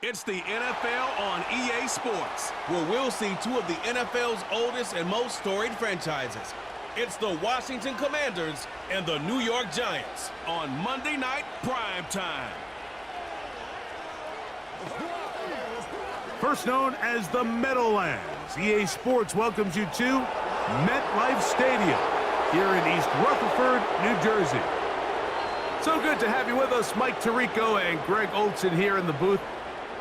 It's the NFL on EA Sports, where we'll see two of the NFL's oldest and most storied franchises. It's the Washington Commanders and the New York Giants on Monday Night Prime Time. First known as the Meadowlands, EA Sports welcomes you to MetLife Stadium here in East Rutherford, New Jersey. So good to have you with us, Mike Tirico and Greg Olson here in the booth.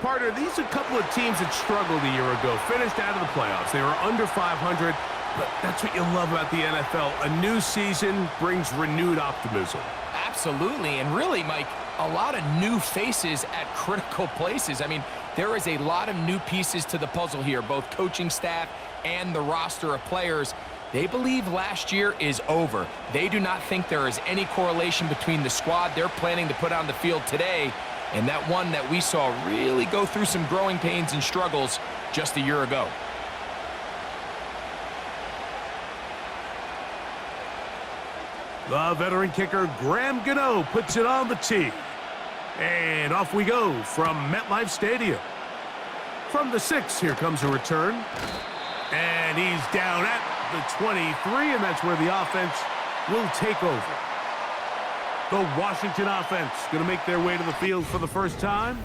Partner, these are a couple of teams that struggled a year ago, finished out of the playoffs. They were under 500, but that's what you love about the NFL. A new season brings renewed optimism. Absolutely, and really, Mike, a lot of new faces at critical places. I mean, there is a lot of new pieces to the puzzle here, both coaching staff and the roster of players. They believe last year is over. They do not think there is any correlation between the squad they're planning to put on the field today and that one that we saw really go through some growing pains and struggles just a year ago. The veteran kicker, Graham Gano, puts it on the tee. And off we go from MetLife Stadium. From the 6, here comes a return. And he's down at the 23, and that's where the offense will take over. The Washington offense going to make their way to the field for the first time.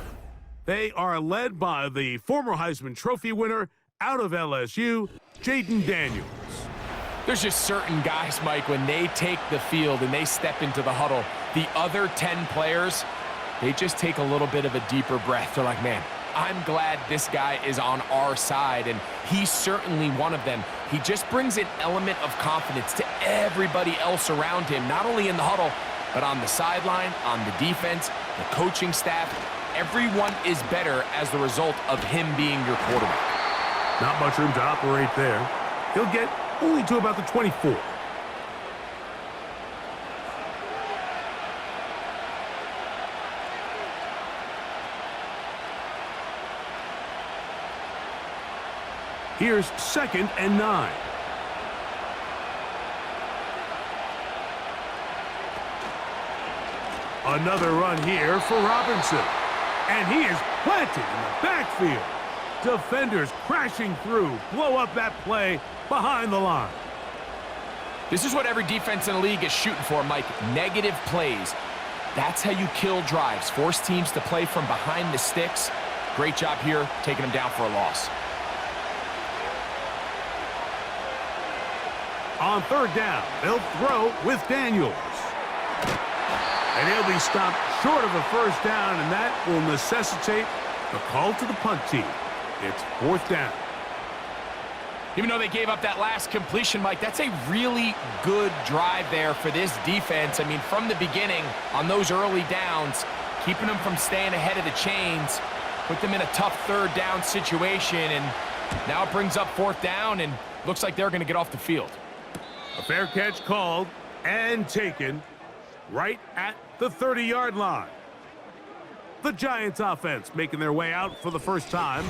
They are led by the former Heisman Trophy winner out of LSU, Jaden Daniels. There's just certain guys, Mike, when they take the field and they step into the huddle, the other 10 players, they just take a little bit of a deeper breath. They're like, man, I'm glad this guy is on our side, and he's certainly one of them. He just brings an element of confidence to everybody else around him, not only in the huddle, but on the sideline, on the defense, the coaching staff. Everyone is better as the result of him being your quarterback. Not much room to operate there. He'll get only to about the 24. Here's 2nd and 9. Another run here for Robinson. And he is planted in the backfield. Defenders crashing through, blow up that play behind the line. This is what every defense in the league is shooting for, Mike. Negative plays. That's how you kill drives. Force teams to play from behind the sticks. Great job here, taking them down for a loss. On 3rd down, they'll throw with Daniels. And he'll be stopped short of a first down, and that will necessitate the call to the punt team. It's 4th down. Even though they gave up that last completion, Mike, that's a really good drive there for this defense. I mean, from the beginning, on those early downs, keeping them from staying ahead of the chains, put them in a tough 3rd down situation, and now it brings up 4th down, and looks like they're going to get off the field. A fair catch called and taken right at the 30-yard line. The Giants offense making their way out for the first time.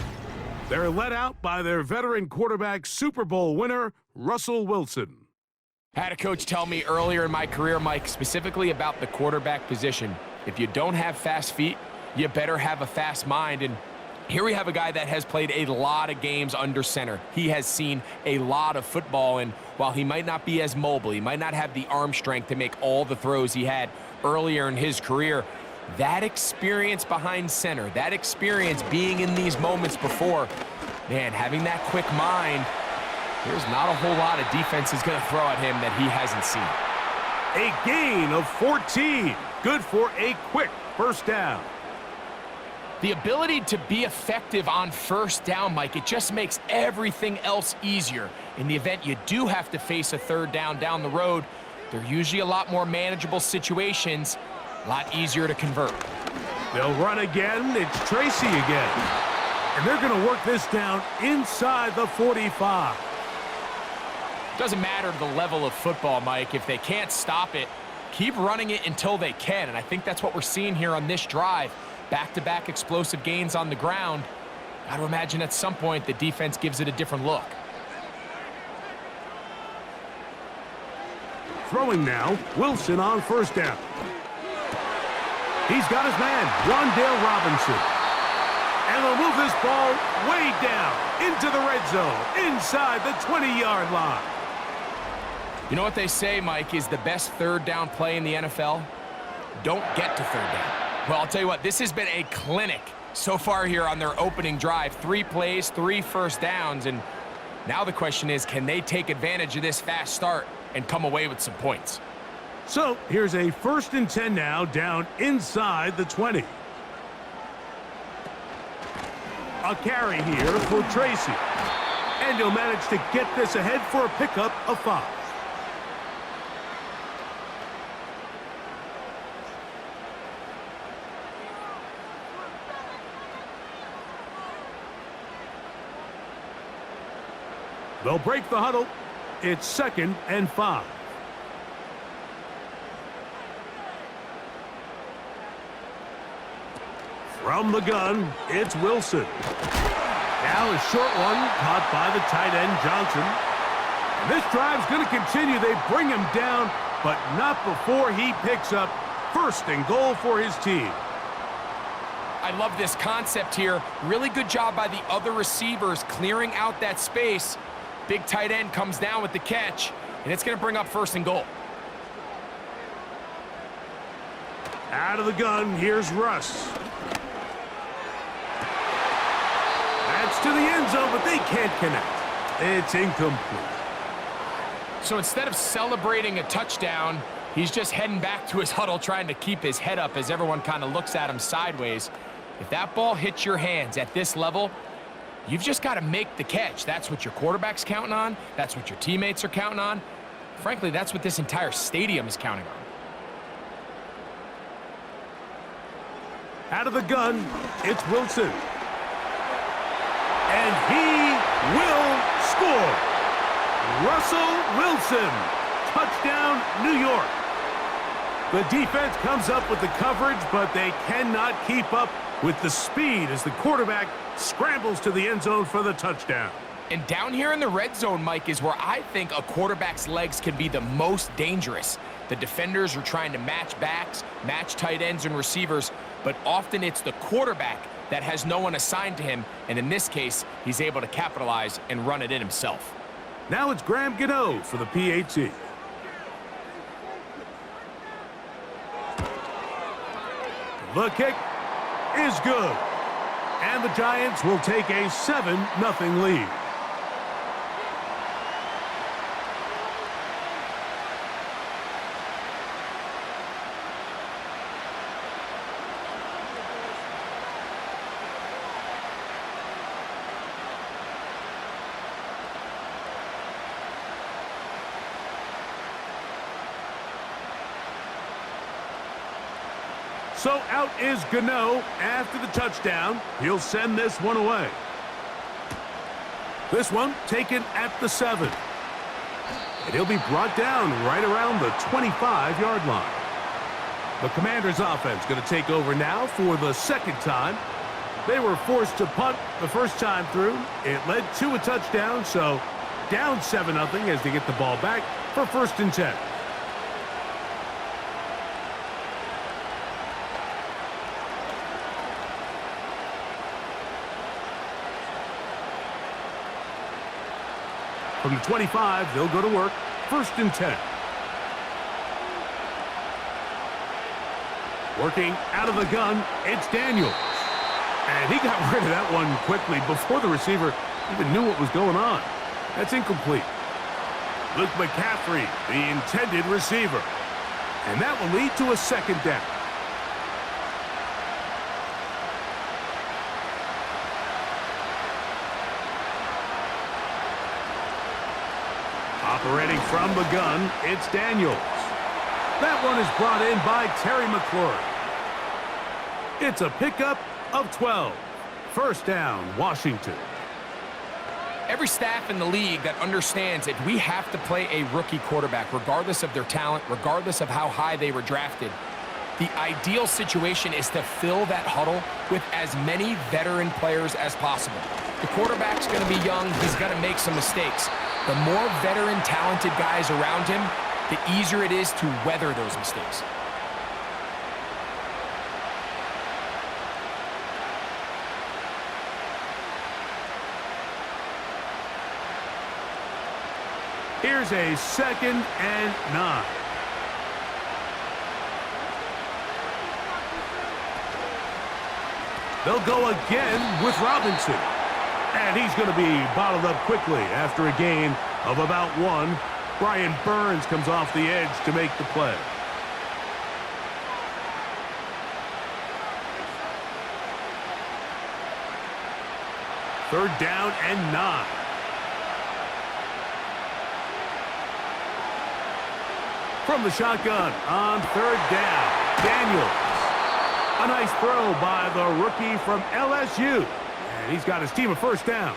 They're led out by their veteran quarterback, Super Bowl winner, Russell Wilson. I had a coach tell me earlier in my career, Mike, specifically about the quarterback position. If you don't have fast feet, you better have a fast mind. And here we have a guy that has played a lot of games under center. He has seen a lot of football, and while he might not be as mobile, he might not have the arm strength to make all the throws he had earlier in his career, that experience behind center, that experience being in these moments before, man, having that quick mind, there's not a whole lot of defense is going to throw at him that he hasn't seen. A gain of 14. Good for a quick first down. The ability to be effective on first down, Mike, it just makes everything else easier. In the event you do have to face a 3rd down the road, they're usually a lot more manageable situations, a lot easier to convert. They'll run again. It's Tracy again. And they're going to work this down inside the 45. Doesn't matter the level of football, Mike. If they can't stop it, keep running it until they can. And I think that's what we're seeing here on this drive. Back-to-back explosive gains on the ground. Got to imagine at some point the defense gives it a different look. Throwing now, Wilson on 1st down. He's got his man, Wandale Robinson. And they'll move this ball way down into the red zone, inside the 20-yard line. You know what they say, Mike, is the best third down play in the NFL? Don't get to third down. Well, I'll tell you what, this has been a clinic so far here on their opening drive. 3 plays, 3 first downs, and now the question is, can they take advantage of this fast start and come away with some points? So here's a 1st and 10 now, down inside the 20. A carry here for Tracy. And he'll manage to get this ahead for a pickup of 5. They'll break the huddle. It's 2nd and 5. From the gun, it's Wilson. Now a short one caught by the tight end, Johnson. And this drive's going to continue. They bring him down, but not before he picks up 1st and goal for his team. I love this concept here. Really good job by the other receivers clearing out that space. Big tight end comes down with the catch, and it's going to bring up 1st and goal. Out of the gun, here's Russ. That's to the end zone, but they can't connect. It's incomplete. So instead of celebrating a touchdown, he's just heading back to his huddle trying to keep his head up as everyone kind of looks at him sideways. If that ball hits your hands at this level, you've just got to make the catch. That's what your quarterback's counting on. That's what your teammates are counting on. Frankly, that's what this entire stadium is counting on. Out of the gun, it's Wilson. And he will score. Russell Wilson. Touchdown, New York. The defense comes up with the coverage, but they cannot keep up with the speed as the quarterback scrambles to the end zone for the touchdown. And down here in the red zone, Mike, is where I think a quarterback's legs can be the most dangerous. The defenders are trying to match backs, match tight ends and receivers, but often it's the quarterback that has no one assigned to him, and in this case, he's able to capitalize and run it in himself. Now it's Graham Gano for the PAT. The kick is good. And the Giants will take a 7-0 lead. So out is Gano after the touchdown. He'll send this one away. This one taken at the 7. And he'll be brought down right around the 25-yard line. The Commanders' offense going to take over now for the 2nd time. They were forced to punt the first time through. It led to a touchdown, so down 7-0 as they get the ball back for 1st and 10. From the 25, they'll go to work. 1st and 10. Working out of the gun, it's Daniels. And he got rid of that one quickly before the receiver even knew what was going on. That's incomplete. Luke McCaffrey, the intended receiver. And that will lead to a 2nd down. Operating from the gun, it's Daniels. That one is brought in by Terry McLaurin. It's a pickup of 12. 1st down, Washington. Every staff in the league that understands that we have to play a rookie quarterback, regardless of their talent, regardless of how high they were drafted. The ideal situation is to fill that huddle with as many veteran players as possible. The quarterback's going to be young. He's going to make some mistakes. The more veteran, talented guys around him, the easier it is to weather those mistakes. Here's a 2nd and 9. They'll go again with Robinson. And he's going to be bottled up quickly after a gain of about 1. Brian Burns comes off the edge to make the play. Third down and 9. From the shotgun on 3rd down, Daniels. A nice throw by the rookie from LSU. And he's got his team a first down.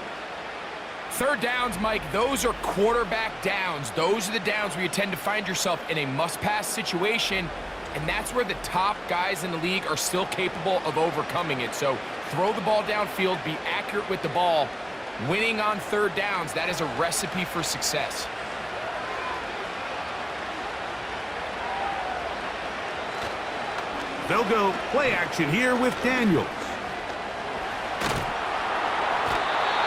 Third downs, Mike, those are quarterback downs. Those are the downs where you tend to find yourself in a must-pass situation, and that's where the top guys in the league are still capable of overcoming it. So throw the ball downfield, be accurate with the ball. Winning on third downs, that is a recipe for success. They'll go play action here with Daniels.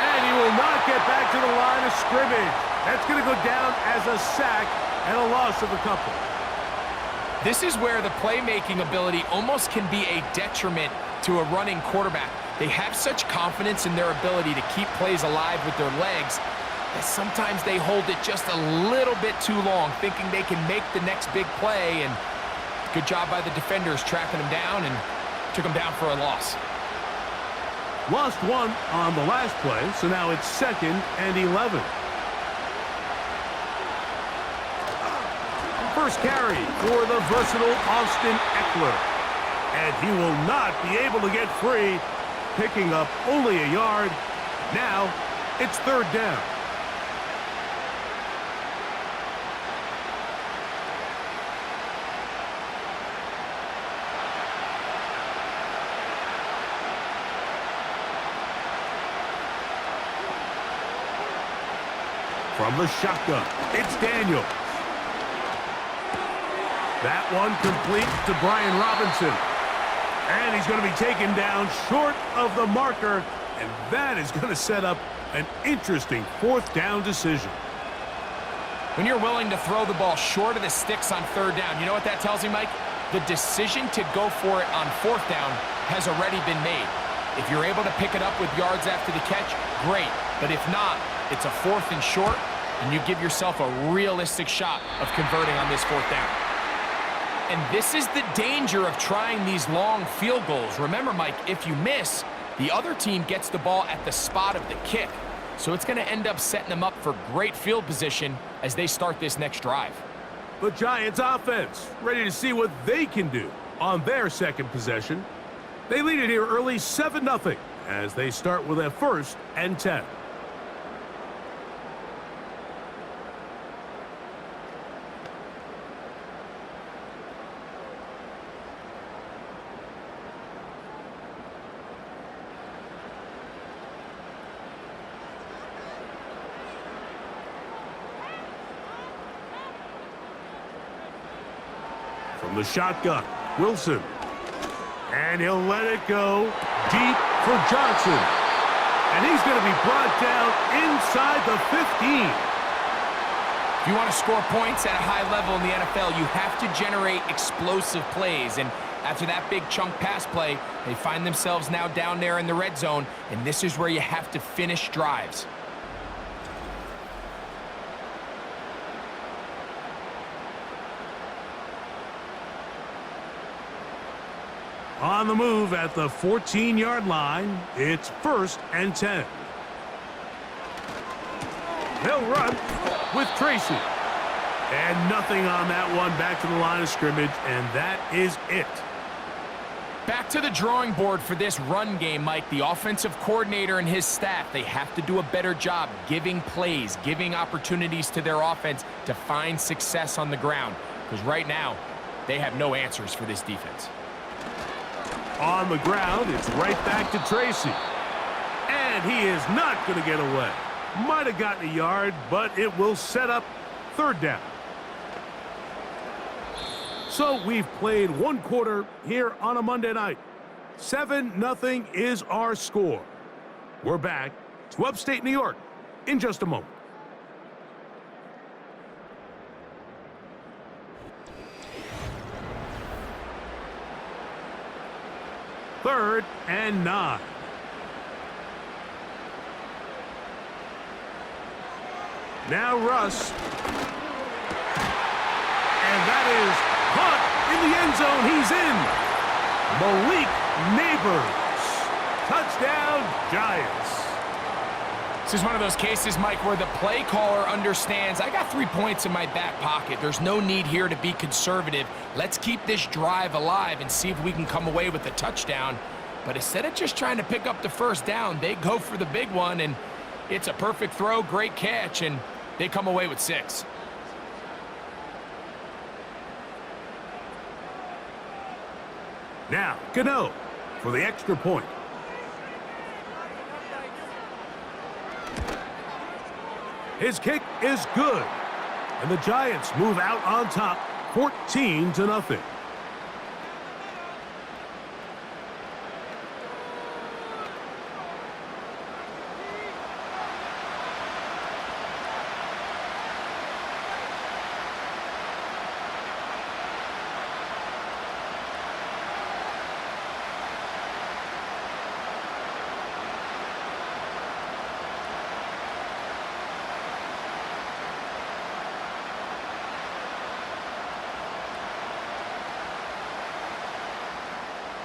And he will not get back to the line of scrimmage. That's going to go down as a sack and a loss of a couple. This is where the playmaking ability almost can be a detriment to a running quarterback. They have such confidence in their ability to keep plays alive with their legs that sometimes they hold it just a little bit too long, thinking they can make the next big play, and good job by the defenders tracking him down and took him down for a loss. Lost 1 on the last play, so now it's 2nd and 11. First carry for the versatile Austin Eckler. And he will not be able to get free, picking up only a yard. Now it's 3rd down. From the shotgun, it's Daniels. That one complete to Brian Robinson. And he's going to be taken down short of the marker, and that is going to set up an interesting 4th down decision. When you're willing to throw the ball short of the sticks on 3rd down, you know what that tells me, Mike? The decision to go for it on 4th down has already been made. If you're able to pick it up with yards after the catch, great. But if not, it's a 4th and short, and you give yourself a realistic shot of converting on this 4th down. And this is the danger of trying these long field goals. Remember, Mike, if you miss, the other team gets the ball at the spot of the kick. So it's going to end up setting them up for great field position as they start this next drive. The Giants offense ready to see what they can do on their 2nd possession. They lead it here early 7-0 as they start with a 1st and 10. From the shotgun, Wilson. And he'll let it go deep for Johnson. And he's going to be brought down inside the 15. If you want to score points at a high level in the NFL, you have to generate explosive plays. And after that big chunk pass play, they find themselves now down there in the red zone. And this is where you have to finish drives. On the move at the 14-yard line, it's 1st and 10. They'll run with Tracy. And nothing on that one, back to the line of scrimmage, and that is it. Back to the drawing board for this run game, Mike. The offensive coordinator and his staff, they have to do a better job giving plays, giving opportunities to their offense to find success on the ground. Because right now, they have no answers for this defense. On the ground, it's right back to Tracy. And he is not going to get away. Might have gotten a yard, but it will set up 3rd down. So we've played 1 quarter here on a Monday night. 7-0 is our score. We're back to upstate New York in just a moment. 3rd and 9. Now Russ. And that is caught in the end zone. He's in. Malik Neighbors. Touchdown, Giants. This is one of those cases, Mike, where the play caller understands I got 3 points in my back pocket. There's no need here to be conservative. Let's keep this drive alive and see if we can come away with a touchdown. But instead of just trying to pick up the first down, they go for the big one, and it's a perfect throw, great catch, and they come away with 6. Now, Gano for the extra point. His kick is good. And the Giants move out on top, 14-0.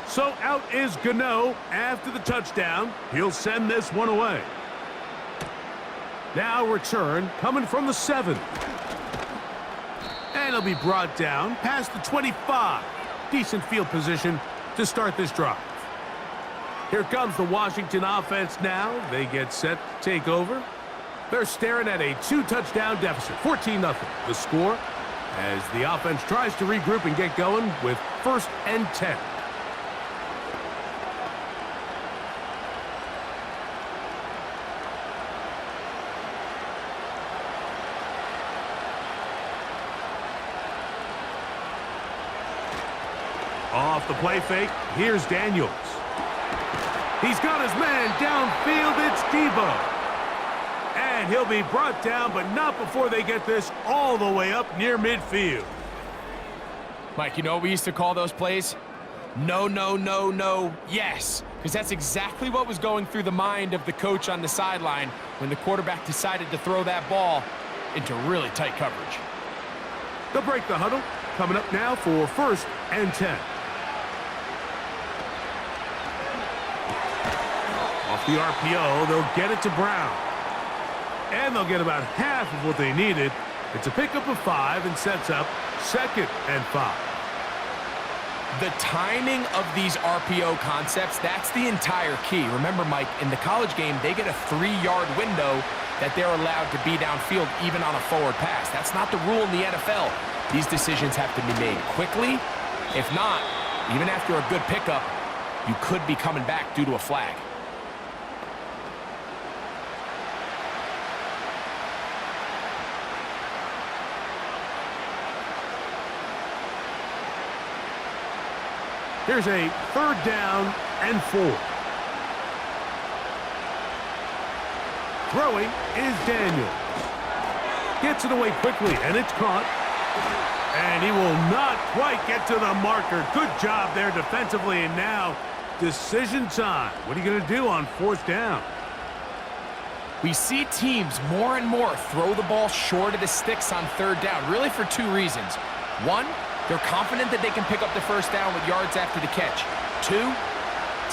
So out is Gano after the touchdown. He'll send this one away. Now return coming from the 7. And he'll be brought down past the 25. Decent field position to start this drive. Here comes the Washington offense now. They get set to take over. They're staring at a 2-touchdown deficit, 14-0. The score as the offense tries to regroup and get going with 1st and 10. Off the play fake, here's Daniels. He's got his man downfield, it's Debo. And he'll be brought down, but not before they get this all the way up near midfield. Mike, you know what we used to call those plays? No, no, no, no, yes. Because that's exactly what was going through the mind of the coach on the sideline when the quarterback decided to throw that ball into really tight coverage. They'll break the huddle. Coming up now for 1st and 10. Off the RPO, they'll get it to Brown. And they'll get about half of what they needed. It's a pickup of 5 and sets up 2nd and 5. The timing of these RPO concepts, that's the entire key. Remember, Mike, in the college game, they get a 3-yard window that they're allowed to be downfield even on a forward pass. That's not the rule in the NFL. These decisions have to be made quickly. If not, even after a good pickup, you could be coming back due to a flag. Here's a 3rd down and 4. Throwing is Daniels. Gets it away quickly, and it's caught. And he will not quite get to the marker. Good job there defensively, and now decision time. What are you going to do on 4th down? We see teams more and more throw the ball short of the sticks on 3rd down, really for 2 reasons. 1, they're confident that they can pick up the 1st down with yards after the catch. 2,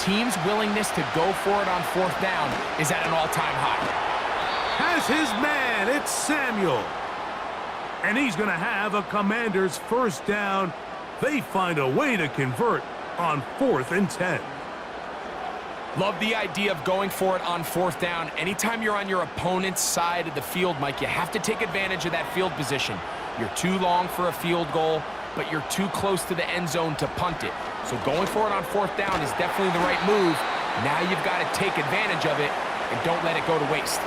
teams' willingness to go for it on 4th down is at an all-time high. Has his man, it's Samuel. And he's going to have a Commander's 1st down. They find a way to convert on 4th and 10. Love the idea of going for it on 4th down. Anytime you're on your opponent's side of the field, Mike, you have to take advantage of that field position. You're too long for a field goal, but you're too close to the end zone to punt it. So going for it on 4th down is definitely the right move. Now you've got to take advantage of it and don't let it go to waste.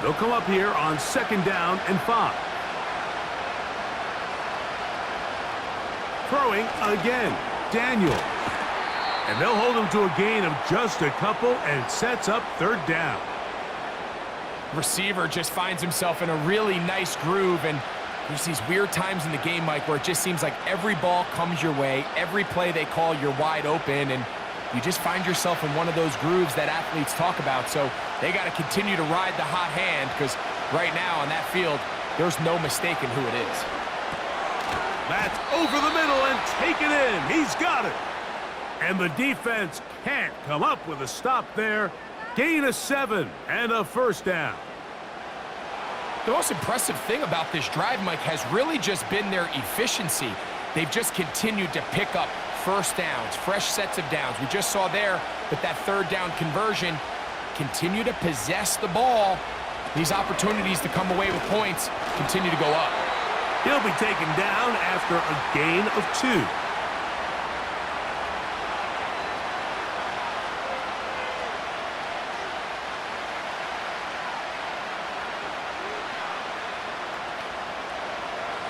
They'll come up here on 2nd down and 5. Throwing again, Daniels. And they'll hold him to a gain of just a couple and sets up 3rd down. Receiver just finds himself in a really nice groove, and there's these weird times in the game, Mike, where it just seems like every ball comes your way, every play they call, you're wide open, and you just find yourself in one of those grooves that athletes talk about. So they got to continue to ride the hot hand, because right now on that field, there's no mistaking who it is. That's over the middle and taken in. He's got it. And the defense can't come up with a stop there. Gain of 7 and a first down. The most impressive thing about this drive, Mike, has really just been their efficiency. They've just continued to pick up first downs, fresh sets of downs. We just saw there, but that third down conversion, continue to possess the ball. These opportunities to come away with points continue to go up. He'll be taken down after a gain of 2.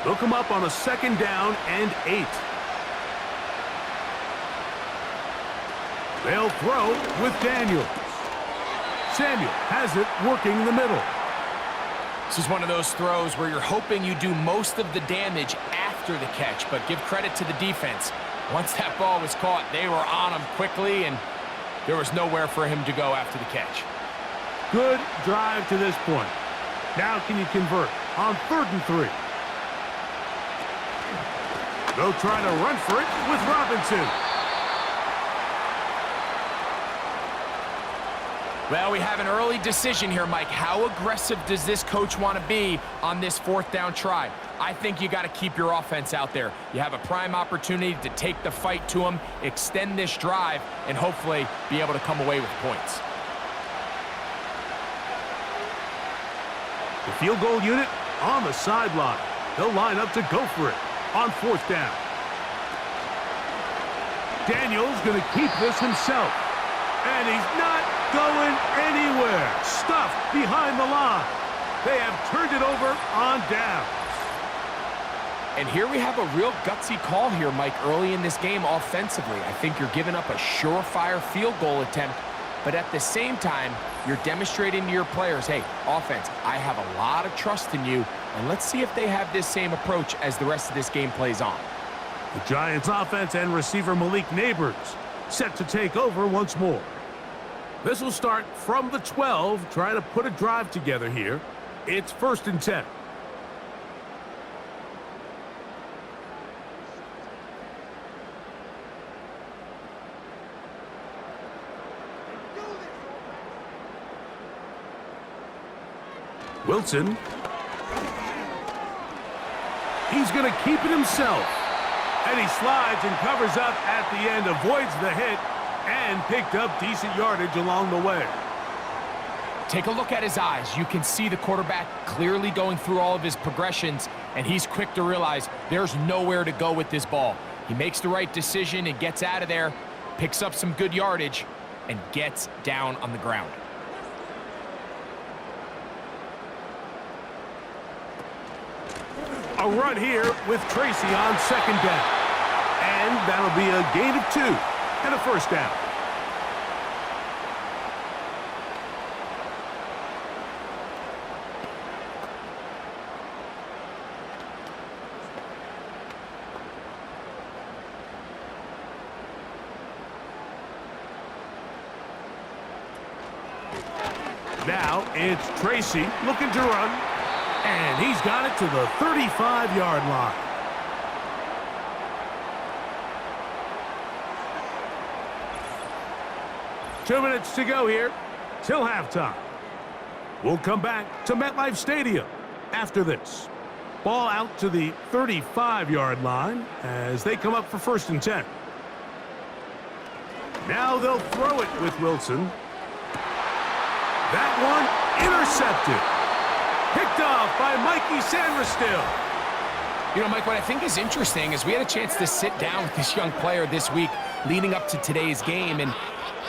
They'll come up on a 2nd down and 8. They'll throw with Daniels. Samuel has it working the middle. This is one of those throws where you're hoping you do most of the damage after the catch, but give credit to the defense. Once that ball was caught, they were on him quickly, and there was nowhere for him to go after the catch. Good drive to this point. Now can you convert on 3rd and 3? They'll try to run for it with Robinson. Well, we have an early decision here, Mike. How aggressive does this coach want to be on this 4th down try? I think you got to keep your offense out there. You have a prime opportunity to take the fight to them, extend this drive, and hopefully be able to come away with points. The field goal unit on the sideline. They'll line up to go for it on 4th down. Daniels going to keep this himself. And he's not going anywhere. Stuffed behind the line. They have turned it over on downs. And here we have a real gutsy call here, Mike, early in this game offensively. I think you're giving up a surefire field goal attempt, but at the same time, you're demonstrating to your players, hey, offense, I have a lot of trust in you, and let's see if they have this same approach as the rest of this game plays on. The Giants offense and receiver Malik Neighbors set to take over once more. This will start from the 12, trying to put a drive together here. It's 1st and 10. Wilson. He's going to keep it himself. And he slides and covers up at the end, avoids the hit, and picked up decent yardage along the way. Take a look at his eyes. You can see the quarterback clearly going through all of his progressions, and he's quick to realize there's nowhere to go with this ball. He makes the right decision and gets out of there, picks up some good yardage, and gets down on the ground. A run here with Tracy on 2nd down. And that'll be a gain of 2 and a first down. Now it's Tracy looking to run, and he's got it to the 35-yard line. Two minutes to go here till halftime. We'll come back to MetLife Stadium after this. Ball out to the 35-yard line as they come up for 1st and 10. Now they'll throw it with Wilson. That one intercepted. Picked off by Mikey Sanderstill. You know, Mike, what I think is interesting is we had a chance to sit down with this young player this week leading up to today's game, and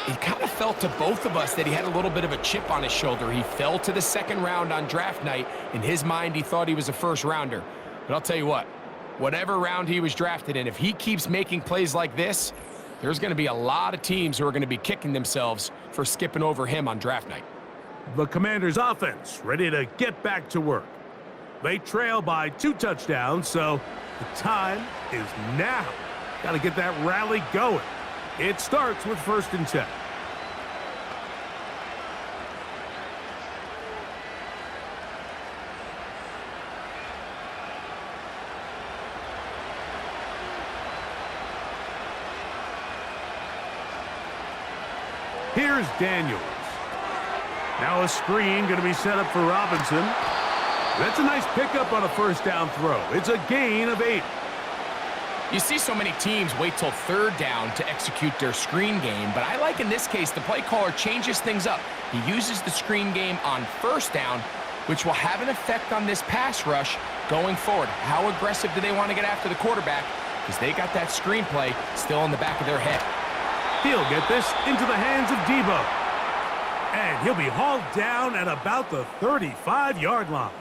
it kind of felt to both of us that he had a little bit of a chip on his shoulder. He fell to the 2nd round on draft night. In his mind, he thought he was a 1st rounder. But I'll tell you what, whatever round he was drafted in, if he keeps making plays like this, there's going to be a lot of teams who are going to be kicking themselves for skipping over him on draft night. The Commanders' offense ready to get back to work. They trail by 2 touchdowns, so the time is now. Got to get that rally going. It starts with 1st and 10. Here's Daniels. Now a screen going to be set up for Robinson. That's a nice pickup on a 1st down throw. It's a gain of 8. You see so many teams wait till 3rd down to execute their screen game, but I like in this case the play caller changes things up. He uses the screen game on 1st down, which will have an effect on this pass rush going forward. How aggressive do they want to get after the quarterback? Because they got that screen play still in the back of their head. He'll get this into the hands of Debo. And he'll be hauled down at about the 35-yard line.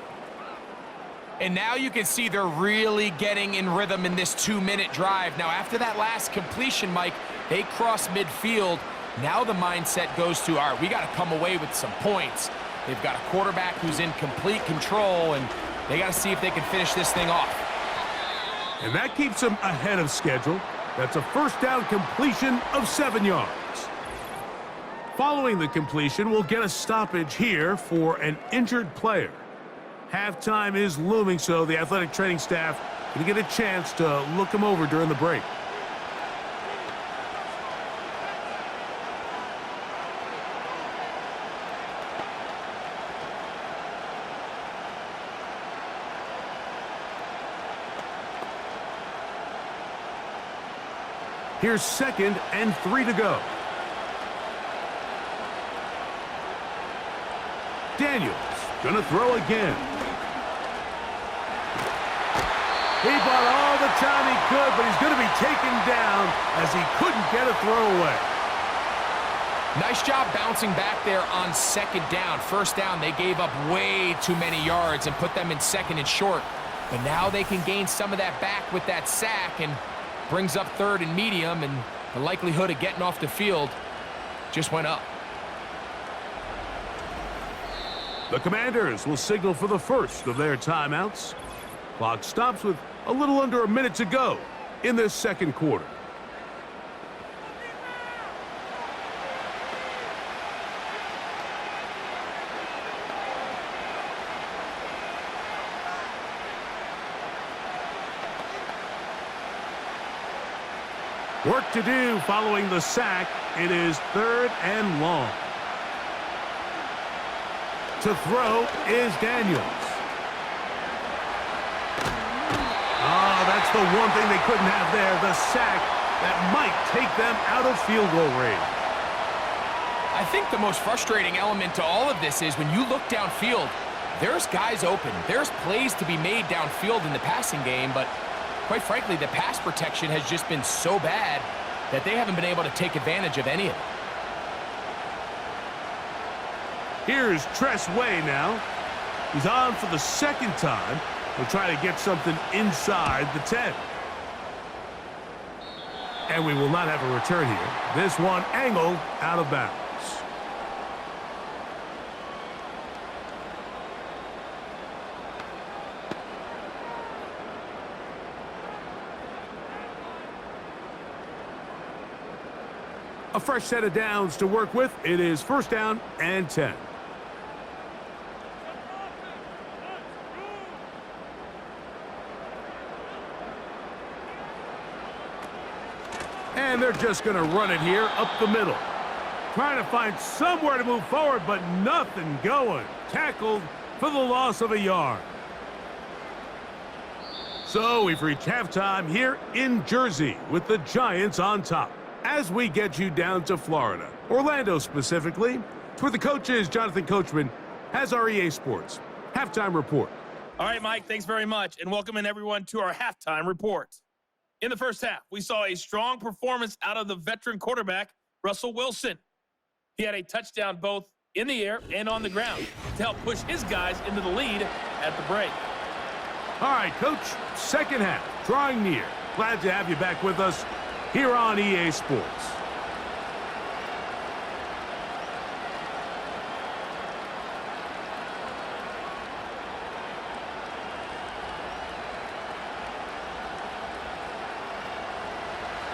And now you can see they're really getting in rhythm in this 2-minute drive. Now, after that last completion, Mike, they cross midfield. Now the mindset goes to, all right, we got to come away with some points. They've got a quarterback who's in complete control, and they got to see if they can finish this thing off. And that keeps them ahead of schedule. That's a 1st down completion of 7 yards. Following the completion, we'll get a stoppage here for an injured player. Halftime is looming, so the athletic training staff can get a chance to look him over during the break. Here's 2nd and 3 to go. Daniels gonna throw again. He bought all the time he could, but he's gonna be taken down as he couldn't get a throwaway. Nice job bouncing back there on 2nd down. 1st down, they gave up way too many yards and put them in 2nd and short. But now they can gain some of that back with that sack and brings up 3rd and medium, and the likelihood of getting off the field just went up. The Commanders will signal for the first of their timeouts. Clock stops with a little under a minute to go in this 2nd quarter. Work to do following the sack. It is 3rd and long. To throw is Daniels. Oh, that's the one thing they couldn't have there, the sack that might take them out of field goal range. I think the most frustrating element to all of this is when you look downfield, there's guys open. There's plays to be made downfield in the passing game, but quite frankly, the pass protection has just been so bad that they haven't been able to take advantage of any of it. Here's Tress Way now. He's on for the 2nd time. He'll try to get something inside the 10. And we will not have a return here. This one angled out of bounds. A fresh set of downs to work with. It is 1st down and 10. And they're just going to run it here up the middle. Trying to find somewhere to move forward, but nothing going. Tackled for the loss of a yard. So we've reached halftime here in Jersey with the Giants on top. As we get you down to Florida, Orlando specifically, it's where the coach is. Jonathan Coachman has our EA Sports halftime report. All right, Mike, thanks very much, and welcome in everyone to our halftime report. In the first half, we saw a strong performance out of the veteran quarterback, Russell Wilson. He had a touchdown both in the air and on the ground to help push his guys into the lead at the break. All right, Coach, 2nd half, drawing near. Glad to have you back with us here on EA Sports.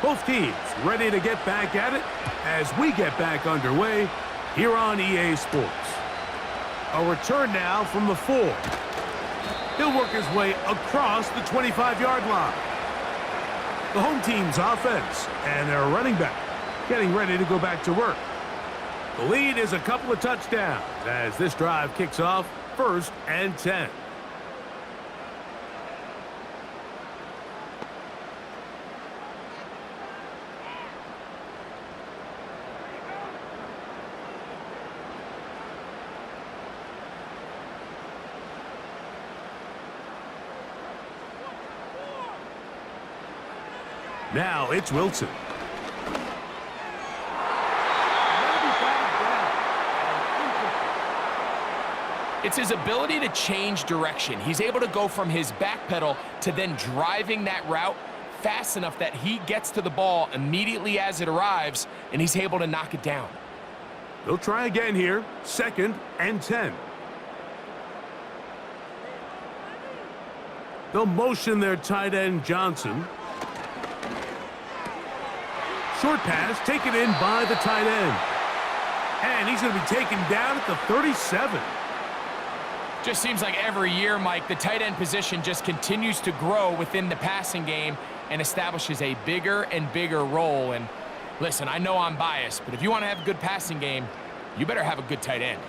Both teams ready to get back at it as we get back underway here on EA Sports. A return now from the 4. He'll work his way across the 25-yard line. The home team's offense and their running back getting ready to go back to work. The lead is a couple of touchdowns as this drive kicks off 1st and 10. Now it's Wilson. It's his ability to change direction. He's able to go from his back pedal to then driving that route fast enough that he gets to the ball immediately as it arrives, and he's able to knock it down. They'll try again here, 2nd and 10. They'll motion their tight end, Johnson. Short pass taken in by the tight end. And he's going to be taken down at the 37. Just seems like every year, Mike, the tight end position just continues to grow within the passing game and establishes a bigger and bigger role. And listen, I know I'm biased, but if you want to have a good passing game, you better have a good tight end.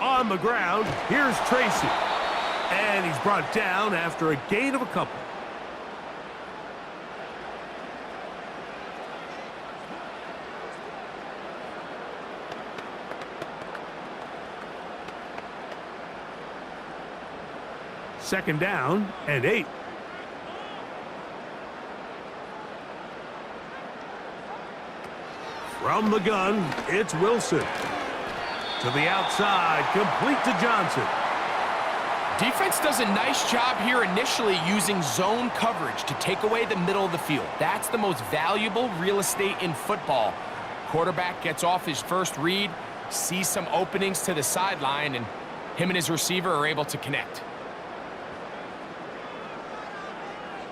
On the ground, here's Tracy. And he's brought down after a gain of a couple. Second down and 8. From the gun, it's Wilson. To the outside, complete to Johnson. Defense does a nice job here initially using zone coverage to take away the middle of the field. That's the most valuable real estate in football. Quarterback gets off his first read, sees some openings to the sideline, and him and his receiver are able to connect.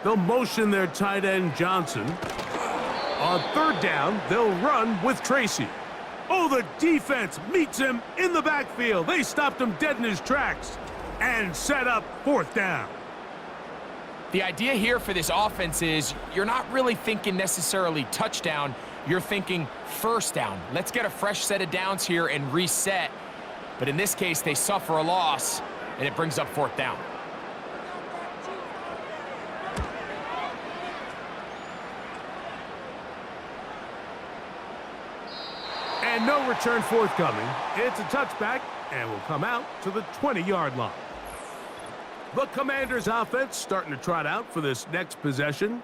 They'll motion their tight end, Johnson. On 3rd down, they'll run with Tracy. Oh, the defense meets him in the backfield. They stopped him dead in his tracks and set up 4th down. The idea here for this offense is you're not really thinking necessarily touchdown. You're thinking 1st down. Let's get a fresh set of downs here and reset. But in this case, they suffer a loss, and it brings up 4th down. And no return forthcoming. It's a touchback and will come out to the 20-yard line. The Commanders' offense starting to trot out for this next possession.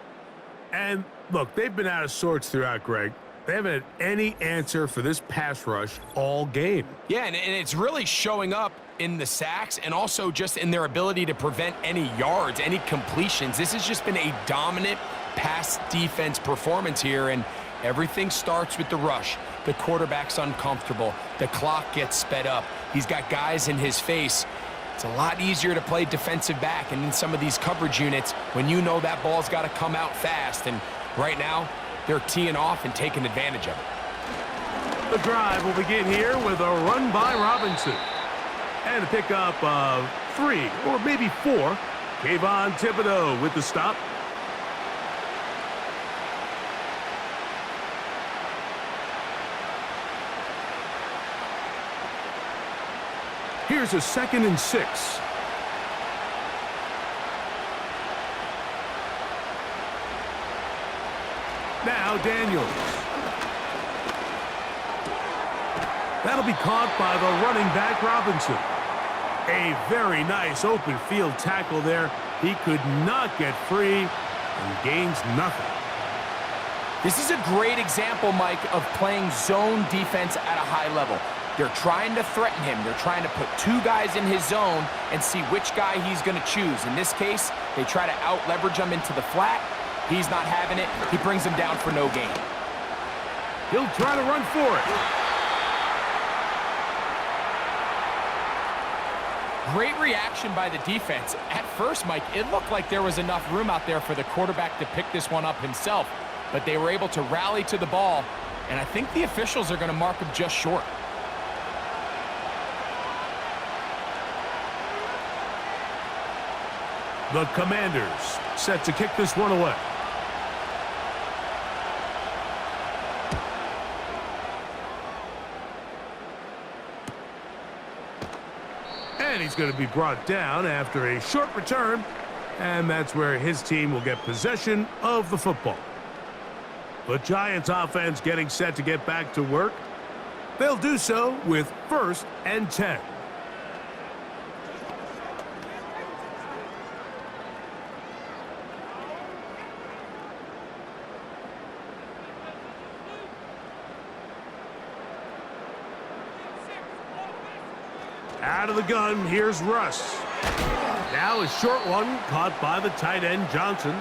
And look, they've been out of sorts throughout, Greg. They haven't had any answer for this pass rush all game. Yeah, and it's really showing up in the sacks and also just in their ability to prevent any yards, any completions. This has just been a dominant pass defense performance here, and everything starts with the rush. The quarterback's uncomfortable. The clock gets sped up. He's got guys in his face. It's a lot easier to play defensive back and in some of these coverage units when you know that ball's got to come out fast. And right now, they're teeing off and taking advantage of it. The drive will begin here with a run by Robinson. And a pickup of 3 or maybe 4. Kayvon Thibodeau with the stop. Here's a 2nd and 6. Now Daniels. That'll be caught by the running back Robinson. A very nice open field tackle there. He could not get free and gains nothing. This is a great example, Mike, of playing zone defense at a high level. They're trying to threaten him. They're trying to put 2 guys in his zone and see which guy he's going to choose. In this case, they try to out-leverage him into the flat. He's not having it. He brings him down for no gain. He'll try to run for it. Great reaction by the defense. At first, Mike, it looked like there was enough room out there for the quarterback to pick this one up himself, but they were able to rally to the ball, and I think the officials are going to mark him just short. The Commanders set to kick this one away. And he's going to be brought down after a short return, and that's where his team will get possession of the football. The Giants offense getting set to get back to work. They'll do so with 1st and 10. Out of the gun, here's Russ. Now a short one caught by the tight end, Johnson.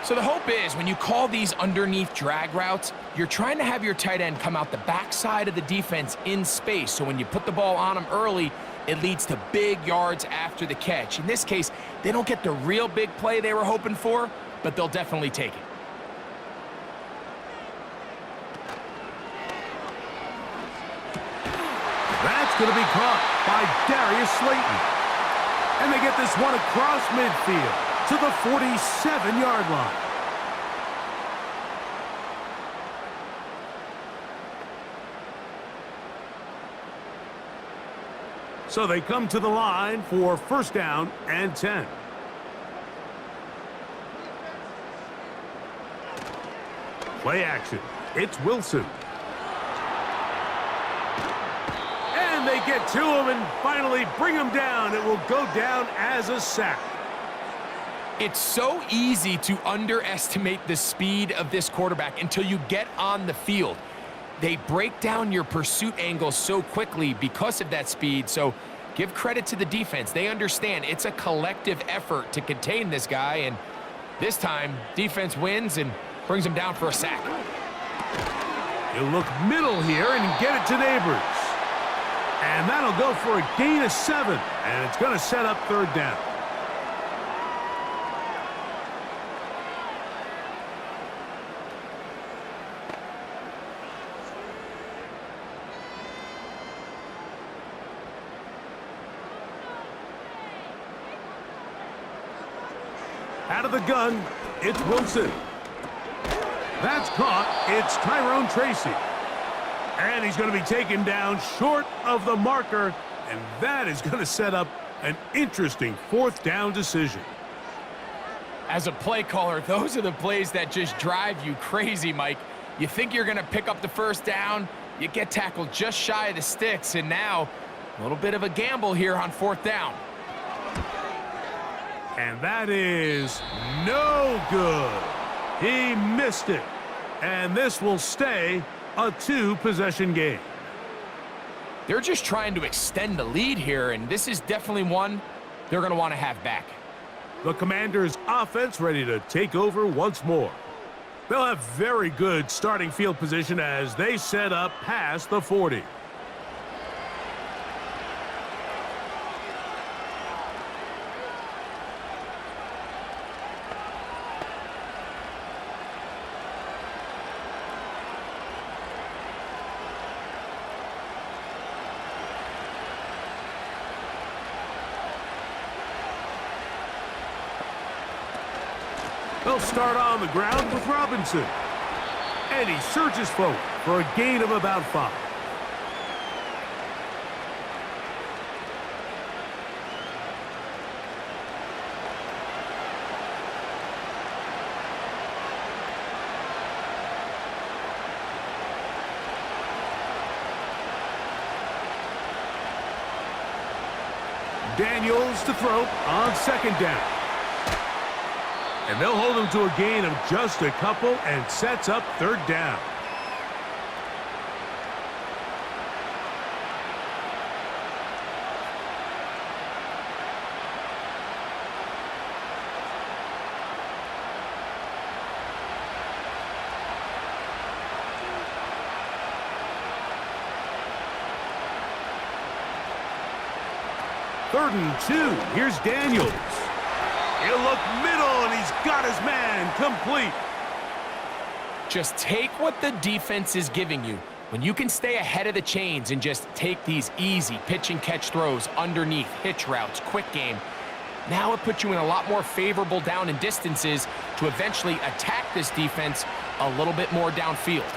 So the hope is when you call these underneath drag routes, you're trying to have your tight end come out the backside of the defense in space. So when you put the ball on him early, it leads to big yards after the catch. In this case, they don't get the real big play they were hoping for, but they'll definitely take it. That's going to be caught by Darius Slayton. And they get this one across midfield to the 47-yard line. So they come to the line for 1st down and 10. Play action. It's Wilson. And they get to him and finally bring him down. It will go down as a sack. It's so easy to underestimate the speed of this quarterback until you get on the field. They break down your pursuit angle so quickly because of that speed, so give credit to the defense. They understand it's a collective effort to contain this guy, and this time, defense wins and brings him down for a sack. He'll look middle here and get it to Neighbors. And that'll go for a gain of 7, and it's going to set up 3rd down. Out of the gun, it's Wilson. That's caught. It's Tyrone Tracy. And he's going to be taken down short of the marker, and that is going to set up an interesting 4th down decision. As a play caller, those are the plays that just drive you crazy, Mike. You think you're going to pick up the 1st down, you get tackled just shy of the sticks, and now a little bit of a gamble here on 4th down. And that is no good. He missed it. And this will stay a 2-possession game. They're just trying to extend the lead here, and this is definitely one they're going to want to have back. The Commanders' offense ready to take over once more. They'll have very good starting field position as they set up past the 40. They'll start on the ground with Robinson. And he surges forward for a gain of about 5. Daniels to throw on 2nd down. And they'll hold him to a gain of just a couple and sets up 3rd down. 3rd and 2. Here's Daniels. He'll look middle, and he's got his man complete. Just take what the defense is giving you. When you can stay ahead of the chains and just take these easy pitch and catch throws underneath, hitch routes, quick game, now it puts you in a lot more favorable down and distances to eventually attack this defense a little bit more downfield.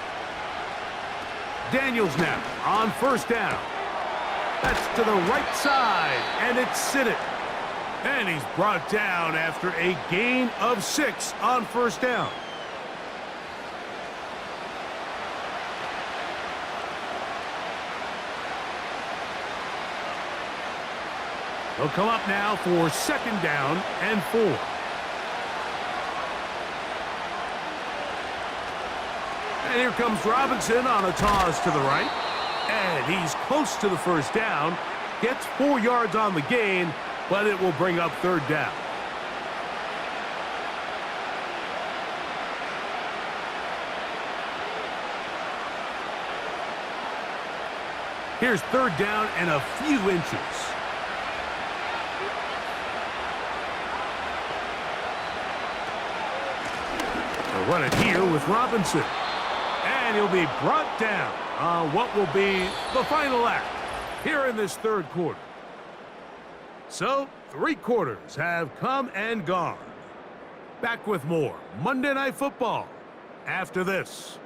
Daniels now on 1st down. That's to the right side, and it's Sinnott. And he's brought down after a gain of 6 on 1st down. He'll come up now for 2nd down and 4. And here comes Robinson on a toss to the right. And he's close to the 1st down. Gets 4 yards on the gain, but it will bring up 3rd down. Here's 3rd down and a few inches. They'll run it here with Robinson. And he'll be brought down on what will be the final act here in this 3rd quarter. So, 3 quarters have come and gone. Back with more Monday Night Football after this.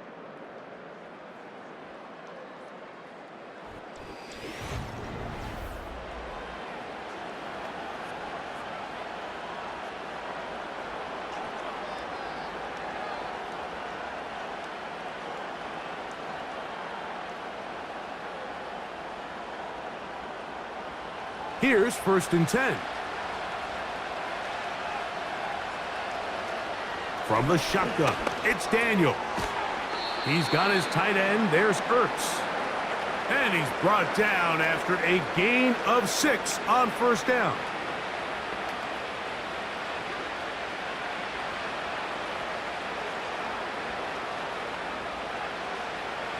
Here's 1st and 10. From the shotgun, it's Daniel. He's got his tight end. There's Ertz. And he's brought down after a gain of 6 on 1st down.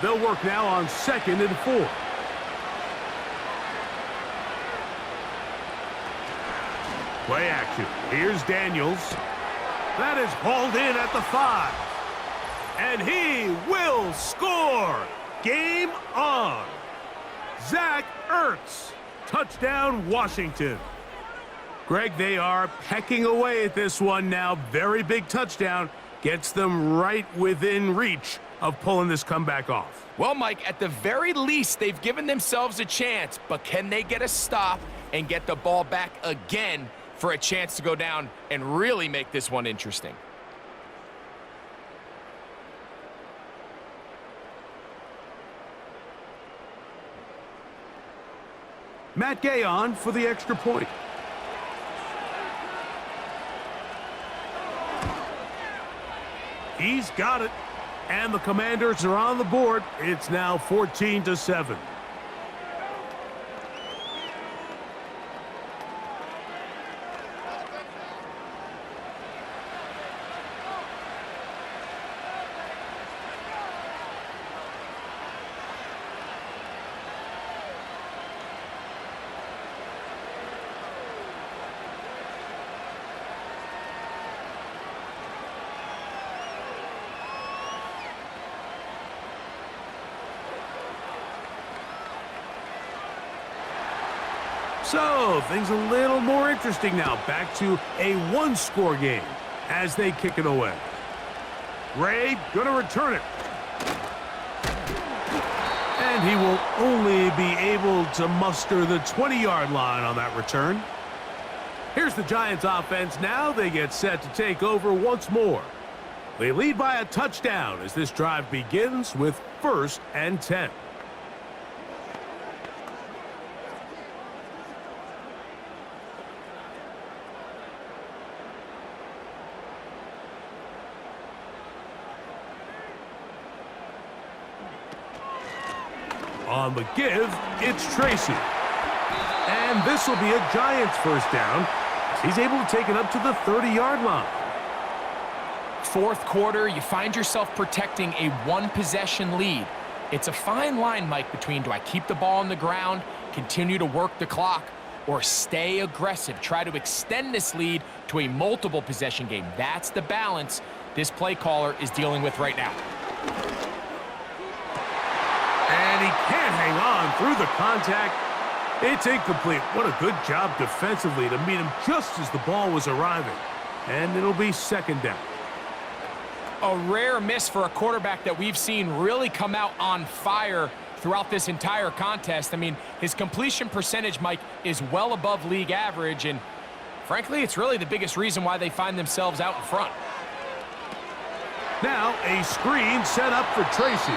They'll work now on 2nd and 4. Play action. Here's Daniels. That is hauled in at the 5. And he will score. Game on. Zach Ertz. Touchdown, Washington. Greg, they are pecking away at this one now. Very big touchdown. Gets them right within reach of pulling this comeback off. Well, Mike, at the very least, they've given themselves a chance, but can they get a stop and get the ball back again for a chance to go down and really make this one interesting? Matt Gay on for the extra point. He's got it. And the Commanders are on the board. It's now 14-7. So, things a little more interesting now. Back to a 1-score game as they kick it away. Ray gonna return it. And he will only be able to muster the 20-yard line on that return. Here's the Giants offense now. They get set to take over once more. They lead by a touchdown as this drive begins with 1st and 10. On the give, it's Tracy. And this will be a Giants 1st down as he's able to take it up to the 30-yard line. 4th quarter, you find yourself protecting a 1-possession lead. It's a fine line, Mike, between do I keep the ball on the ground, continue to work the clock, or stay aggressive. Try to extend this lead to a multiple possession game. That's the balance this play caller is dealing with right now. And he can't hang on through the contact. It's incomplete. What a good job defensively to meet him just as the ball was arriving. And it'll be second down. A rare miss for a quarterback that we've seen really come out on fire throughout this entire contest. I mean, his completion percentage, Mike, is well above league average, and frankly, it's really the biggest reason why they find themselves out in front. Now, a screen set up for Tracy.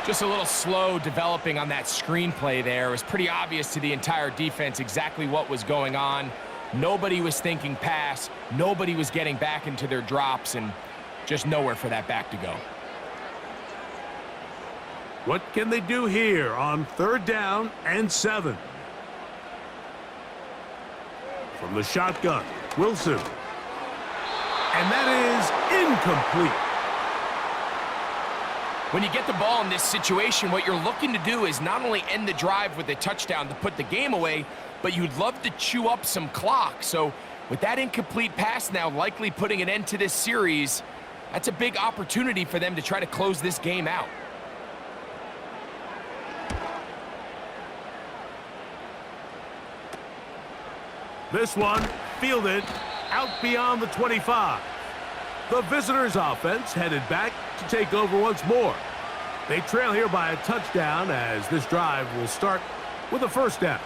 Just a little slow developing on that screenplay there. It was pretty obvious to the entire defense exactly what was going on. Nobody was thinking pass. Nobody was getting back into their drops, and just nowhere for that back to go. What can they do here on 3rd down and 7? From the shotgun, Wilson. And that is incomplete. When you get the ball in this situation, what you're looking to do is not only end the drive with a touchdown to put the game away, but you'd love to chew up some clock. So with that incomplete pass now likely putting an end to this series, that's a big opportunity for them to try to close this game out. This one fielded out beyond the 25. The visitors' offense headed back to take over once more. They trail here by a touchdown as this drive will start with a 1st down.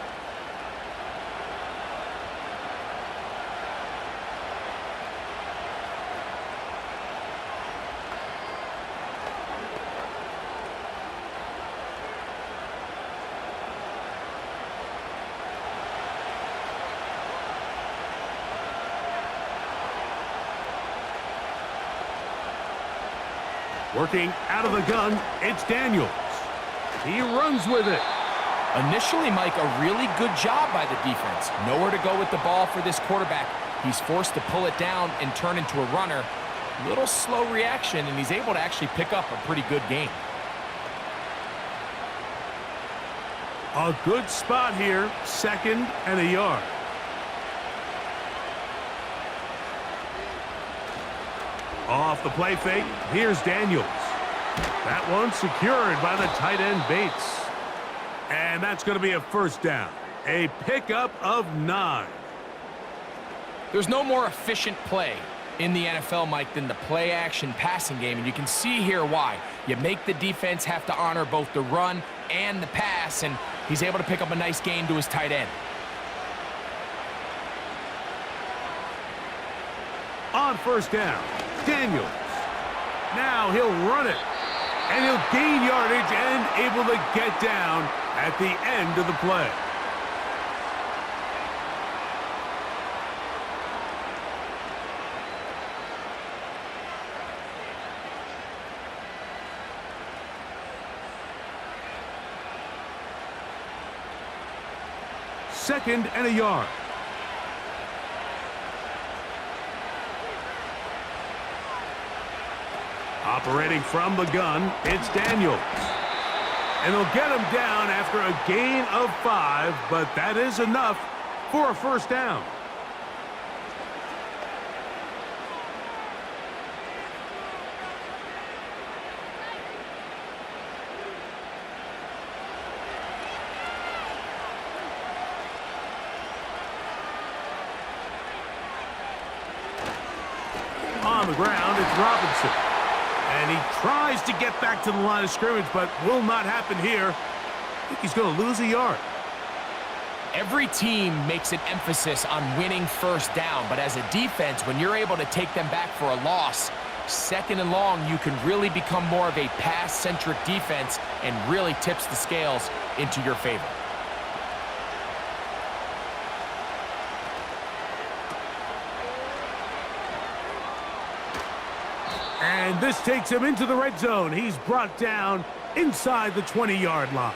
Working out of the gun, it's Daniels. He runs with it. Initially, Mike, a really good job by the defense. Nowhere to go with the ball for this quarterback. He's forced to pull it down and turn into a runner. Little slow reaction, and he's able to actually pick up a pretty good gain. A good spot here, 2nd and a yard. Off the play fake, here's Daniels. That one secured by the tight end Bates. And that's going to be a 1st down. A pickup of 9. There's no more efficient play in the NFL, Mike, than the play-action passing game, and you can see here why. You make the defense have to honor both the run and the pass, and he's able to pick up a nice gain to his tight end. On 1st down, Daniels. Now he'll run it, and he'll gain yardage and able to get down at the end of the play. Second and a yard. Operating from the gun, it's Daniels. And he'll get him down after a gain of 5, but that is enough for a 1st down. On the ground, it's Robinson. And he tries to get back to the line of scrimmage, but will not happen here. I think he's going to lose a yard. Every team makes an emphasis on winning 1st down, but as a defense, when you're able to take them back for a loss, 2nd and long, you can really become more of a pass-centric defense and really tips the scales into your favor. And this takes him into the red zone. He's brought down inside the 20-yard line.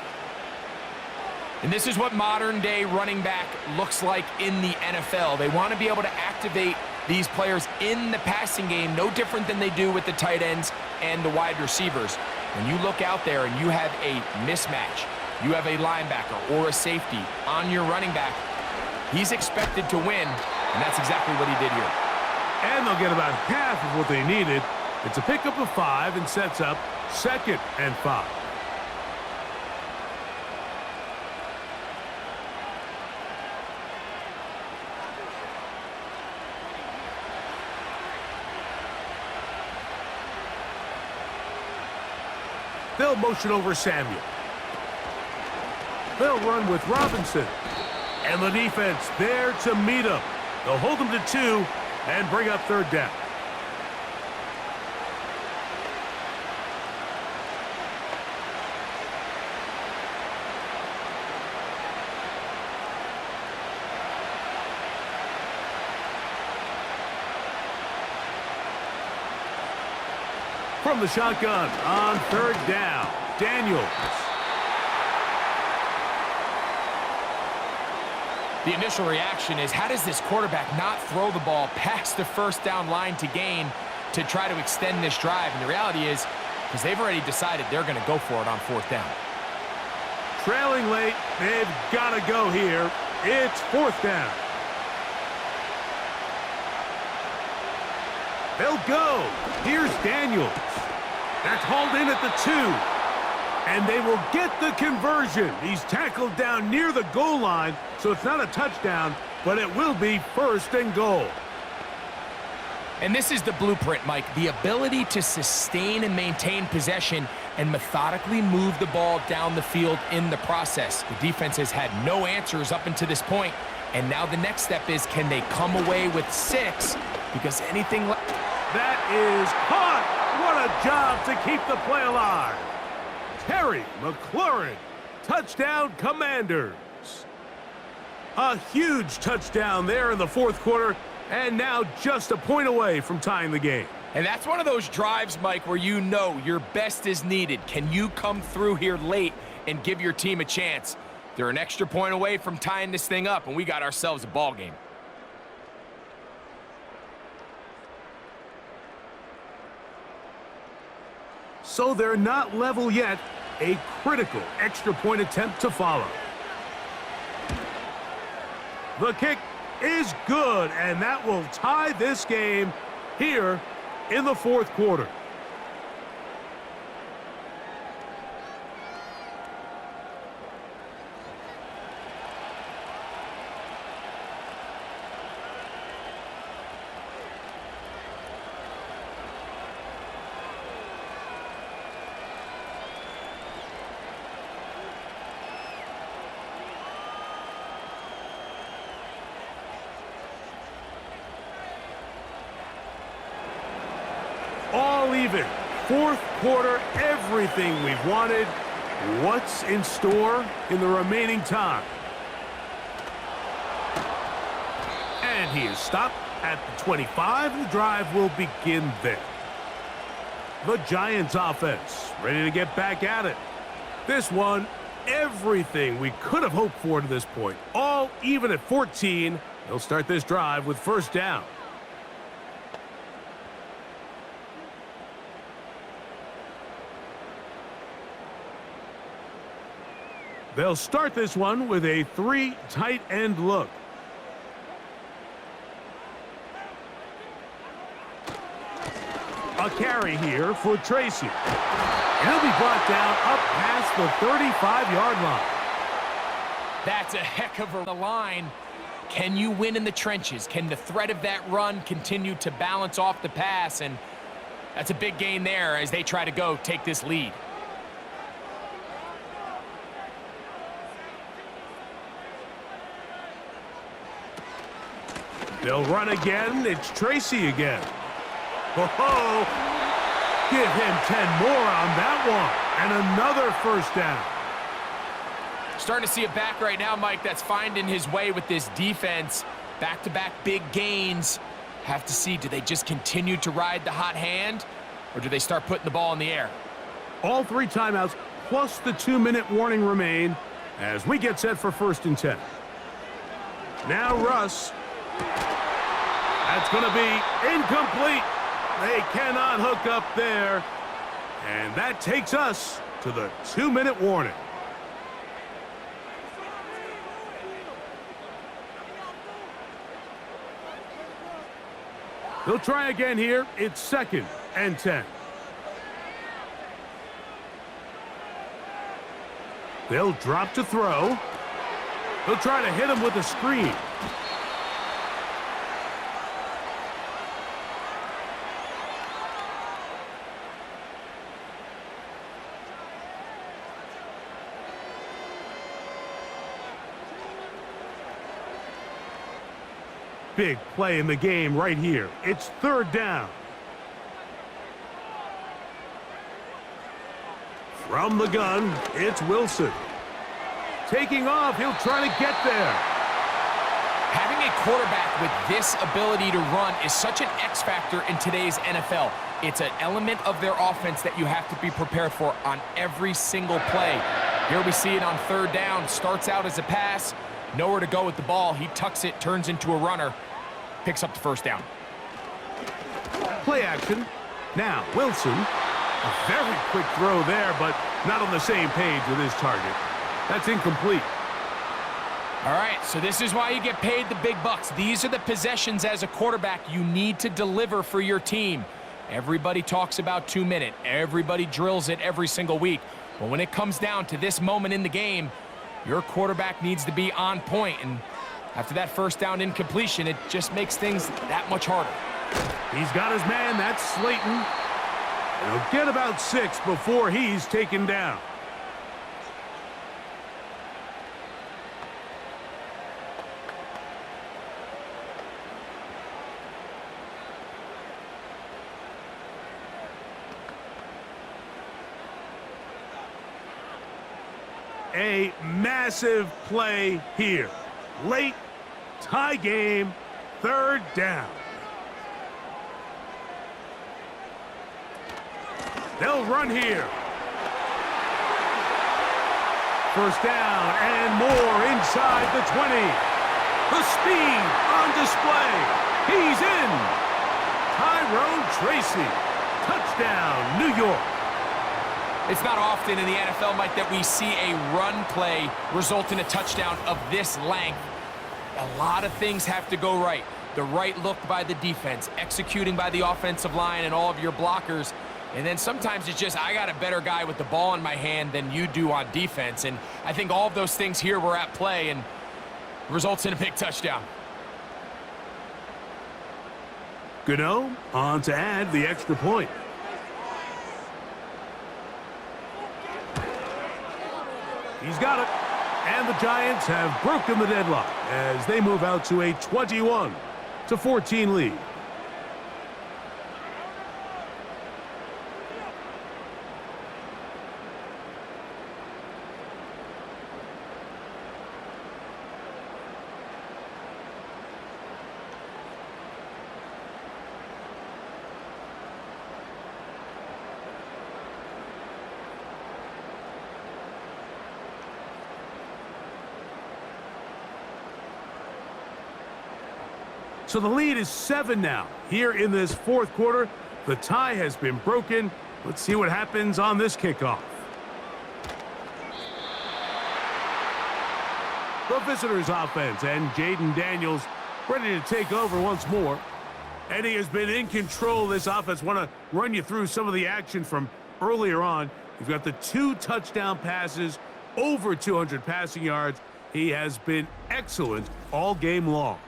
And this is what modern-day running back looks like in the NFL. They want to be able to activate these players in the passing game, no different than they do with the tight ends and the wide receivers. When you look out there and you have a mismatch, you have a linebacker or a safety on your running back, He's expected to win, and that's exactly what he did here. And they'll get about half of what they needed. It's a pickup of 5 and sets up 2nd and 5. They'll motion over Samuel. They'll run with Robinson. And the defense there to meet him. They'll hold him to 2 and bring up 3rd down. From the shotgun on 3rd down, Daniels. The initial reaction is, how does this quarterback not throw the ball past the 1st down line to gain to try to extend this drive? And the reality is, because they've already decided they're going to go for it on 4th down. Trailing late, they've got to go here. It's 4th down. They'll go. Here's Daniels. That's hauled in at the 2. And they will get the conversion. He's tackled down near the goal line, so it's not a touchdown, but it will be 1st and goal. And this is the blueprint, Mike. The ability to sustain and maintain possession and methodically move the ball down the field in the process. The defense has had no answers up until this point, and now the next step is, can they come away with 6? Because anything like... That is caught! What a job to keep the play alive! Terry McLaurin, touchdown Commanders. A huge touchdown there in the 4th quarter, and now just a point away from tying the game. And that's one of those drives, Mike, where you know your best is needed. Can you come through here late and give your team a chance? They're an extra point away from tying this thing up, and we got ourselves a ball game. So they're not level yet. A critical extra point attempt to follow. The kick is good, and that will tie this game here in the 4th quarter. All even. 4th quarter, everything we've wanted. What's in store in the remaining time? And he is stopped at the 25. The drive will begin there. The Giants offense ready to get back at it. This one, everything we could have hoped for to this point. All even at 14. They'll start this drive with 1st down. They'll start this one with a 3 tight end look. A carry here for Tracy. He'll be brought down up past the 35-yard line. That's a heck of a line. Can you win in the trenches? Can the threat of that run continue to balance off the pass? And that's a big gain there as they try to take this lead. They'll run again. It's Tracy again. Oh, give him 10 more on that one. And another 1st down. Starting to see a back right now, Mike, that's finding his way with this defense. Back-to-back big gains. Have to see, do they just continue to ride the hot hand, or do they start putting the ball in the air? All 3 timeouts plus the 2-minute warning remain as we get set for 1st and 10. Now Russ. That's going to be incomplete. They cannot hook up there. And that takes us to the 2-minute warning. They'll try again here. It's 2nd and 10. They'll drop to throw. They'll try to hit him with a screen. Big play in the game right here. It's 3rd down. From the gun, it's Wilson. Taking off, he'll try to get there. Having a quarterback with this ability to run is such an X factor in today's NFL. It's an element of their offense that you have to be prepared for on every single play. Here we see it on 3rd down. Starts out as a pass. Nowhere to go with the ball. He tucks it, turns into a runner. Picks up the 1st down. Play action. Now, Wilson. A very quick throw there, but not on the same page with his target. That's incomplete. All right, so this is why you get paid the big bucks. These are the possessions as a quarterback you need to deliver for your team. Everybody talks about 2-minute. Everybody drills it every single week. But when it comes down to this moment in the game, your quarterback needs to be on point. And after that 1st down incompletion, it just makes things that much harder. He's got his man. That's Slayton. He'll get about 6 before he's taken down. A massive play here. Late, tie game, 3rd down. They'll run here. 1st down and more inside the 20. The speed on display. He's in. Tyrone Tracy. Touchdown, New York. It's not often in the NFL, Mike, that we see a run play result in a touchdown of this length. A lot of things have to go right. The right look by the defense, executing by the offensive line and all of your blockers. And then sometimes it's just, I got a better guy with the ball in my hand than you do on defense. And I think all of those things here were at play and results in a big touchdown. Gano on to add the extra point. He's got it. And the Giants have broken the deadlock as they move out to a 21-14 lead. So the lead is 7 now. Here in this 4th quarter, the tie has been broken. Let's see what happens on this kickoff. The visitors' offense and Jaden Daniels ready to take over once more. And he has been in control of this offense. Want to run you through some of the action from earlier on. You've got the 2 touchdown passes, over 200 passing yards. He has been excellent all game long.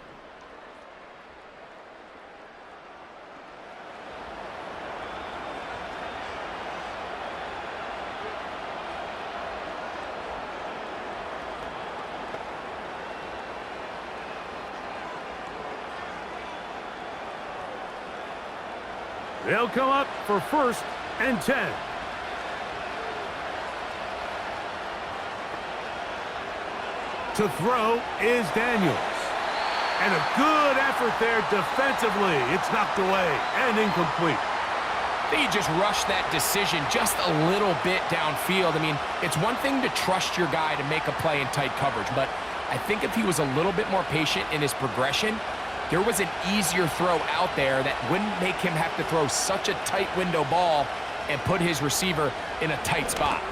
They'll come up for 1st and 10. To throw is Daniels. And a good effort there defensively. It's knocked away and incomplete. I think he just rushed that decision just a little bit downfield. I mean, it's one thing to trust your guy to make a play in tight coverage, but I think if he was a little bit more patient in his progression, there was an easier throw out there that wouldn't make him have to throw such a tight window ball and put his receiver in a tight spot.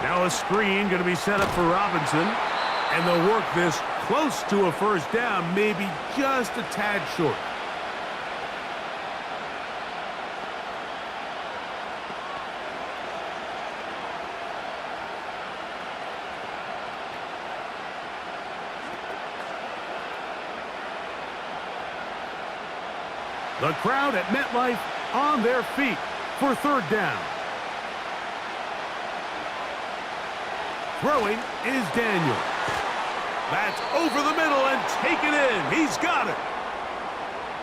Now a screen going to be set up for Robinson, and they'll work this close to a 1st down, maybe just a tad short. The crowd at MetLife on their feet for third down. Throwing is Daniel. That's over the middle and taken in. He's got it.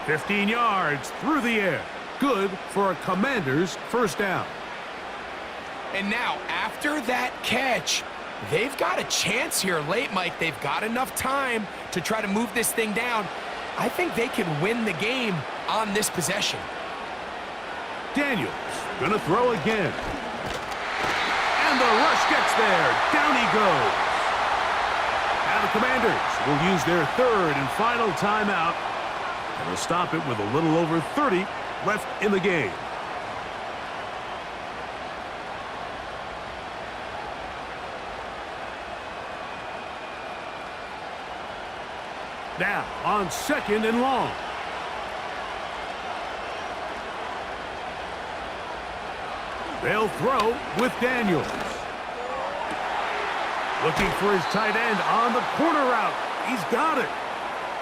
15 yards through the air. Good for a Commander's first down. And now, after that catch, they've got a chance here late, Mike. They've got enough time to try to move this thing down. I think they can win the game on this possession. Daniels gonna throw again. And the rush gets there. Down he goes. Now the Commanders will use their third and final timeout. And they'll stop it with a little over 30 left in the game. Now on second and long. They'll throw with Daniels. Looking for his tight end on the corner route. He's got it.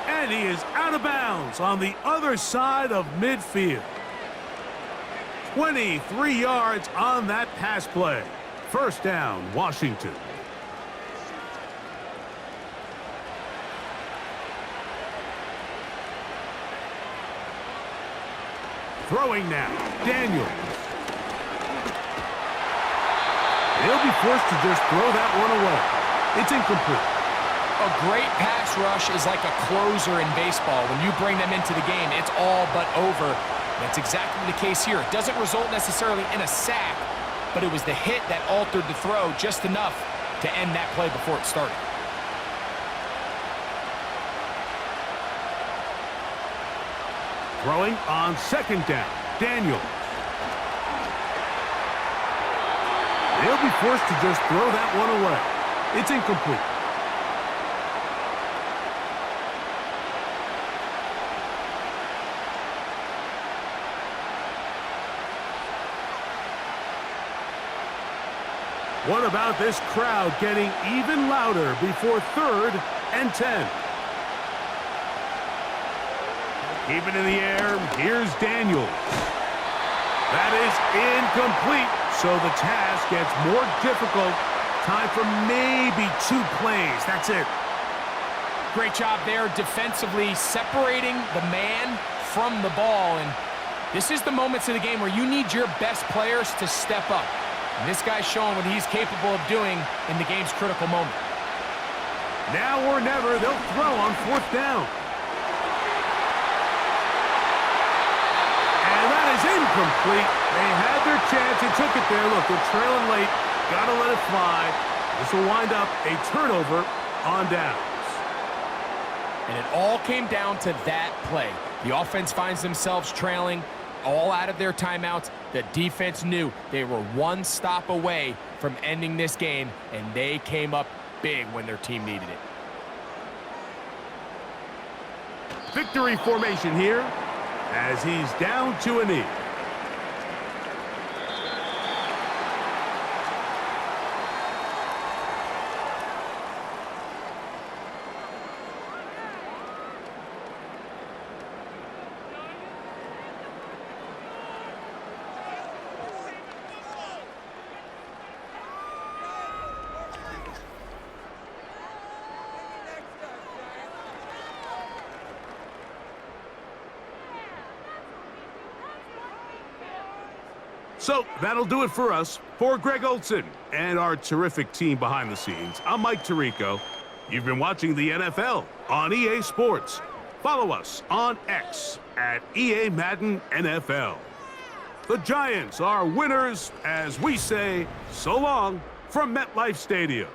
And he is out of bounds on the other side of midfield. 23 yards on that pass play. First down, Washington. Throwing now, Daniels. He'll be forced to just throw that one away. It's incomplete. A great pass rush is like a closer in baseball. When you bring them into the game, it's all but over. That's exactly the case here. It doesn't result necessarily in a sack, but it was the hit that altered the throw just enough to end that play before it started. Throwing on second down, Daniels. They'll be forced to just throw that one away. It's incomplete. What about this crowd getting even louder before third and 10? Keep it in the air. Here's Daniels. That is incomplete. So the task gets more difficult. Time for maybe 2 plays. That's it. Great job there defensively, separating the man from the ball. And this is the moments of the game where you need your best players to step up. And this guy's showing what he's capable of doing in the game's critical moment. Now or never, they'll throw on fourth down. And that is incomplete. They had their chance. They took it there. Look, they're trailing late. Got to let it fly. This will wind up a turnover on downs. And it all came down to that play. The offense finds themselves trailing, all out of their timeouts. The defense knew they were one stop away from ending this game, and they came up big when their team needed it. Victory formation here as he's down to a knee. So that'll do it for us. For Greg Olson and our terrific team behind the scenes, I'm Mike Tirico. You've been watching the NFL on EA Sports. Follow us on X at EA Madden NFL. The Giants are winners as we say so long from MetLife Stadium.